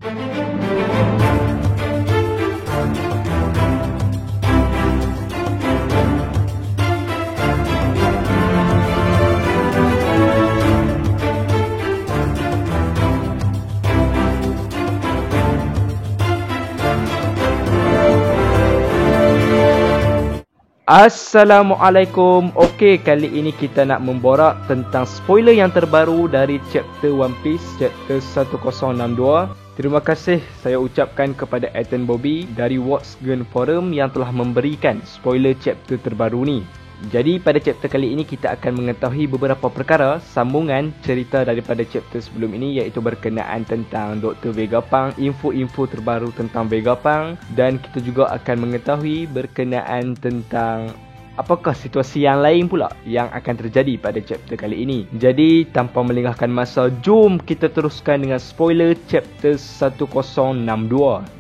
Assalamualaikum. Okey, kali ini kita nak memborak tentang spoiler yang terbaru dari chapter One Piece, chapter 1062. Terima kasih saya ucapkan kepada Ethan Bobby dari What's Gun Forum yang telah memberikan spoiler chapter terbaru ni. Jadi pada chapter kali ini kita akan mengetahui beberapa perkara sambungan cerita daripada chapter sebelum ini, iaitu berkenaan tentang Dr. Vegapunk, info-info terbaru tentang Vegapunk, dan kita juga akan mengetahui berkenaan tentang apakah situasi yang lain pula yang akan terjadi pada chapter kali ini. Jadi tanpa melengahkan masa, jom kita teruskan dengan spoiler chapter 1062.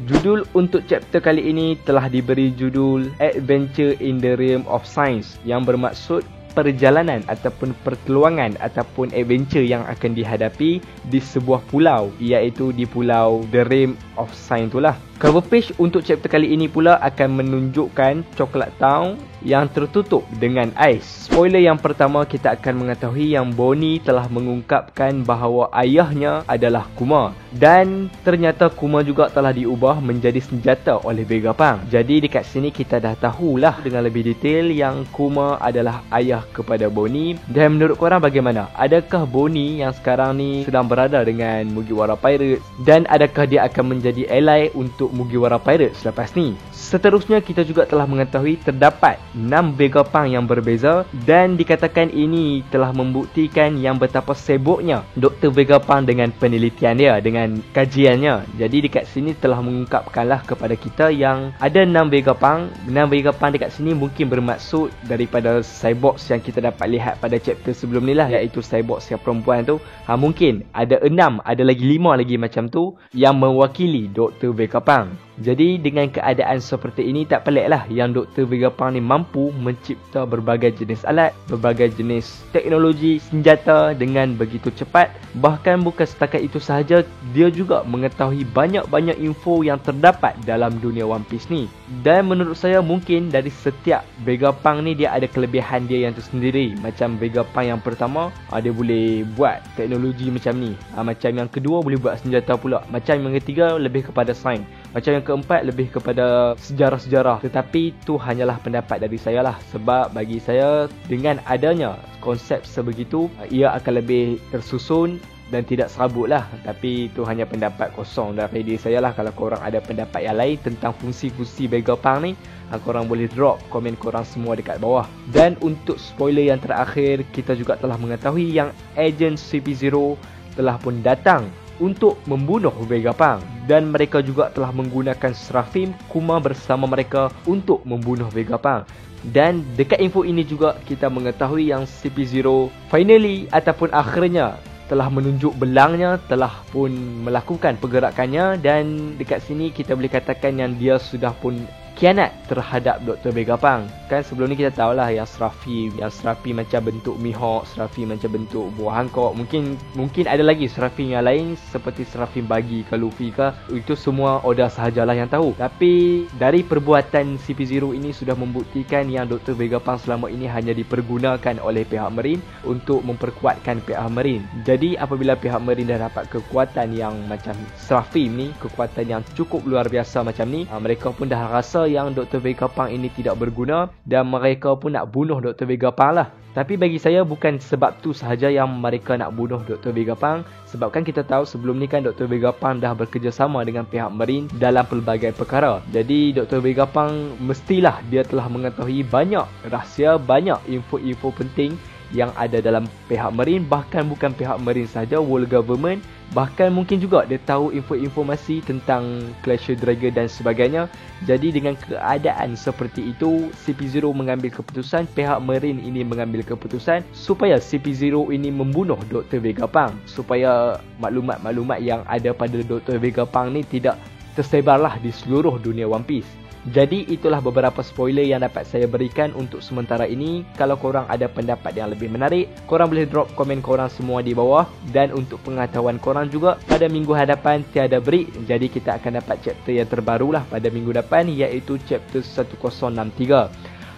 Judul untuk chapter kali ini telah diberi judul Adventure in the Realm of Science, yang bermaksud perjalanan ataupun perteluangan ataupun adventure yang akan dihadapi di sebuah pulau, iaitu di pulau The Realm of Science itulah. Cover page untuk chapter kali ini pula akan menunjukkan Coklat Town yang tertutup dengan ais. Spoiler yang pertama, kita akan mengetahui yang Bonnie telah mengungkapkan bahawa ayahnya adalah Kuma, dan ternyata Kuma juga telah diubah menjadi senjata oleh Vegapunk. Jadi dekat sini kita dah tahulah dengan lebih detail yang Kuma adalah ayah kepada Bonnie. Dan menurut korang bagaimana? Adakah Bonnie yang sekarang ni sedang berada dengan Mugiwara Pirates, dan adakah dia akan menjadi ally untuk Mugiwara Pirates selepas ni? Seterusnya kita juga telah mengetahui terdapat 6 Vegapunk yang berbeza, dan dikatakan ini telah membuktikan yang betapa sibuknya Dr. Vegapunk dengan penelitian dia, dengan kajiannya. Jadi dekat sini telah mengungkapkanlah kepada kita yang ada 6 Vegapunk. 6 Vegapunk dekat sini mungkin bermaksud daripada cyborgs yang kita dapat lihat pada chapter sebelum ni lah, iaitu cyborgs yang perempuan tu. Mungkin ada 6, ada lagi 5 lagi macam tu yang mewakili Dr. Vegapunk. Jadi dengan keadaan seperti ini, tak peliklah yang Dr. Vegapunk ni mampu mencipta berbagai jenis alat, berbagai jenis teknologi senjata dengan begitu cepat. Bahkan bukan setakat itu sahaja, dia juga mengetahui banyak-banyak info yang terdapat dalam dunia One Piece ni. Dan menurut saya mungkin dari setiap Vegapunk ni dia ada kelebihan dia yang tersendiri. Macam Vegapunk yang pertama, dia boleh buat teknologi macam ni. Macam yang kedua boleh buat senjata pula. Macam yang ketiga lebih kepada sains. Macam yang keempat lebih kepada sejarah-sejarah. Tetapi itu hanyalah pendapat dari saya lah. Sebab bagi saya, dengan adanya konsep sebegitu, ia akan lebih tersusun dan tidak serabut lah. Tapi itu hanya pendapat kosong dari diri saya lah. Kalau korang ada pendapat yang lain tentang fungsi-fungsi Vegapunk ni, korang boleh drop komen korang semua dekat bawah. Dan untuk spoiler yang terakhir, kita juga telah mengetahui yang Agent CP0 telah pun datang untuk membunuh Vegapunk, dan mereka juga telah menggunakan Seraphim Kuma bersama mereka untuk membunuh Vegapunk. Dan dekat info ini juga kita mengetahui yang CP0 finally ataupun akhirnya telah menunjuk belangnya, telah pun melakukan pergerakannya, dan dekat sini kita boleh katakan yang dia sudah pun khianat terhadap Dr. Vegapunk. Kan sebelum ni kita tahulah yang Seraphim macam bentuk Mihawk, Seraphim macam bentuk buah Hancock. Mungkin ada lagi Seraphim yang lain seperti Seraphim Buggy ke Luffy ke. Itu semua Oda sahajalah yang tahu. Tapi dari perbuatan CP0 ini sudah membuktikan yang Dr. Vegapunk selama ini hanya dipergunakan oleh pihak Marine untuk memperkuatkan pihak Marine. Jadi apabila pihak Marine dah dapat kekuatan yang macam Seraphim ni, kekuatan yang cukup luar biasa macam ni, mereka pun dah rasa yang Dr. Vegapunk ini tidak berguna, dan mereka pun nak bunuh Dr. Vegapunk lah. Tapi bagi saya bukan sebab tu sahaja yang mereka nak bunuh Dr. Vegapunk. Sebab kan kita tahu sebelum ni kan Dr. Vegapunk dah bekerjasama dengan pihak Marine dalam pelbagai perkara. Jadi Dr. Vegapunk mestilah dia telah mengetahui banyak rahsia, banyak info-info penting yang ada dalam pihak Marine. Bahkan bukan pihak Marine sahaja, world government. Bahkan mungkin juga dia tahu informasi tentang Glacier Dragon dan sebagainya. Jadi dengan keadaan seperti itu, CP0 mengambil keputusan, pihak Marine ini mengambil keputusan supaya CP0 ini membunuh Dr. Vegapunk, supaya maklumat-maklumat yang ada pada Dr. Vegapunk ni tidak tersebarlah di seluruh dunia One Piece. Jadi itulah beberapa spoiler yang dapat saya berikan untuk sementara ini. Kalau korang ada pendapat yang lebih menarik, korang boleh drop komen korang semua di bawah. Dan untuk pengetahuan korang juga, pada minggu hadapan tiada break, jadi kita akan dapat chapter yang terbaru lah pada minggu depan, iaitu chapter 1063.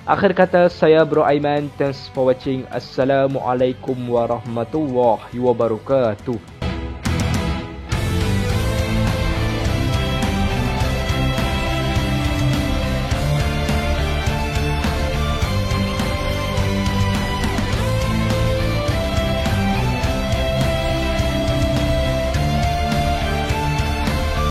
Akhir kata, saya Bro Aiman. Thanks for watching. Assalamualaikum warahmatullahi wabarakatuh.